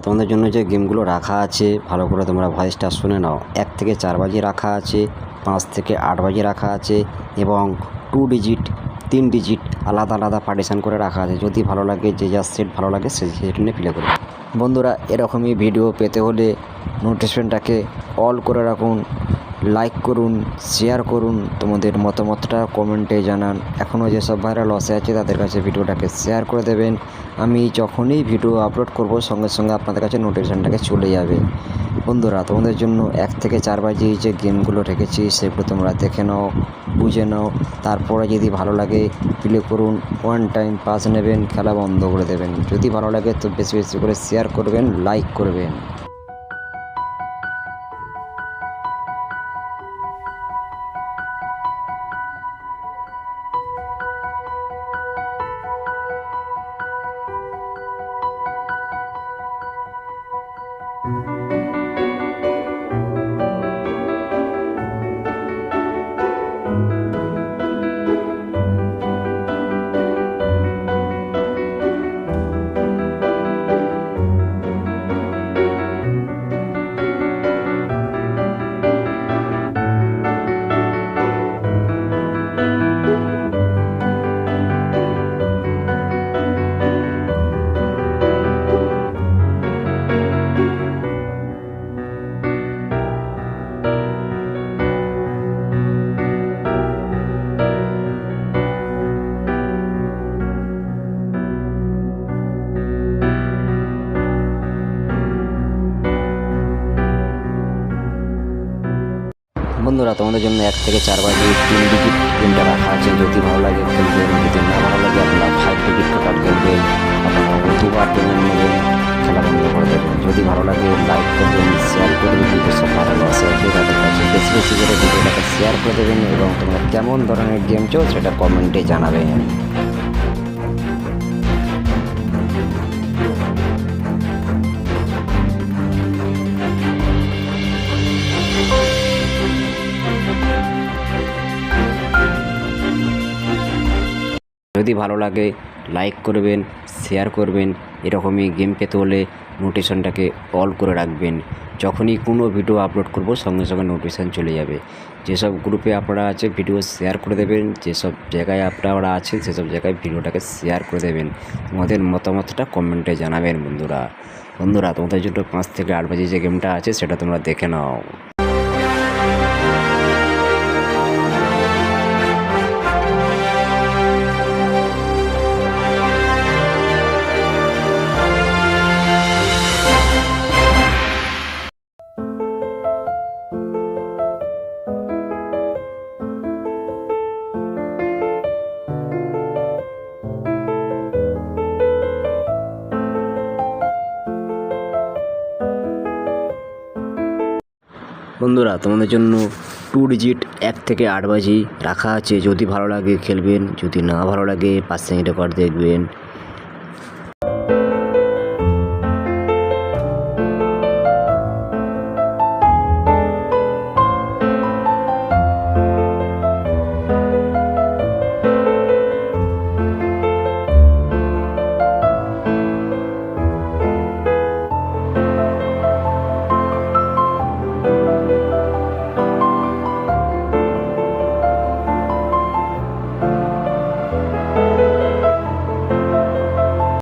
তোমাদের জন্য যে গেমগুলো রাখা আছে ভালো করে তোমরা ভয়েসটা শুনে নাও। 1 থেকে 4 বাজি রাখা আছে, 5 থেকে 8 বাজি রাখা আছে এবং 2 ডিজিট 3 ডিজিট আলাদা আলাদা পার্টিশান করে রাখা আছে। যদি ভালো লাগে যে যার সেট ভালো লাগে সে সেট নিয়ে প্লে করবে। বন্ধুরা এরকমই ভিডিও পেতে হলে নোটিফিকেশনটাকে অল করে রাখুন, লাইক করুন, শেয়ার করুন, তোমাদের মতামতটা কমেন্টে জানান। এখনও যেসব ভাইরা লসে আছে তাদের কাছে ভিডিওটাকে শেয়ার করে দেবেন। আমি যখনই ভিডিও আপলোড করব সঙ্গে সঙ্গে আপনাদের কাছে নোটিফিকেশনটাকে চলে যাবে। বন্ধুরা তোমাদের জন্য 1 থেকে 4 বাজি যে গেমগুলো রেখেছি সেগুলো তোমরা দেখে নাও, বুঝে নাও, তারপরে যদি ভালো লাগে প্লে করুন। 1 টাইম পাস নেবেন, খেলা বন্ধ করে দেবেন। যদি ভালো লাগে তো বেশি বেশি করে শেয়ার করবেন, লাইক করবেন। বন্ধুরা তোমাদের জন্য 1 থেকে 4 বাজি 3 ডিজিট গেমটা রাখা আছে। যদি ভালো লাগে খেলবেন, যদি না ভালো লাগে আপনারা 5 ডিজিট টোটাল খেলবেন। আপনারা 2বার পেমেন্ট নেবেন, খেলা বন্ধ করে দেবেন। যদি ভালো লাগে লাইক করবেন, শেয়ার করবেন। যেসব ভালো আছে তাদের কাছে বেশি বেশি করে ভিডিওটাকে শেয়ার করে দেবেন এবং তোমরা কেমন ধরনের গেম চাও সেটা কমেন্টে জানাবেন। যদি ভালো লাগে লাইক করবেন, শেয়ার করবেন। এরকমই গেম পেতে হলে নোটিফিকেশনটাকে অল করে রাখবেন। যখনই কোনো ভিডিও আপলোড করব সঙ্গে সঙ্গে নোটিফিকেশান চলে যাবে। যেসব গ্রুপে আপনারা আছে ভিডিও শেয়ার করে দেবেন, যেসব জায়গায় আপনারা আছেন সেসব জায়গায় ভিডিওটাকে শেয়ার করে দেবেন। তোমাদের মতামতটা কমেন্টে জানাবেন। বন্ধুরা তোমাদের জন্য 5 থেকে 8 বাজে যে গেমটা আছে সেটা তোমরা দেখে নাও। বন্ধুরা তোমাদের জন্য 2 ডিজিট 1 থেকে 8 বাজি রাখা আছে। যদি ভালো লাগে খেলবেন, যদি না ভালো লাগে 5 সেকেন্ড রেকর্ড দেখবেন।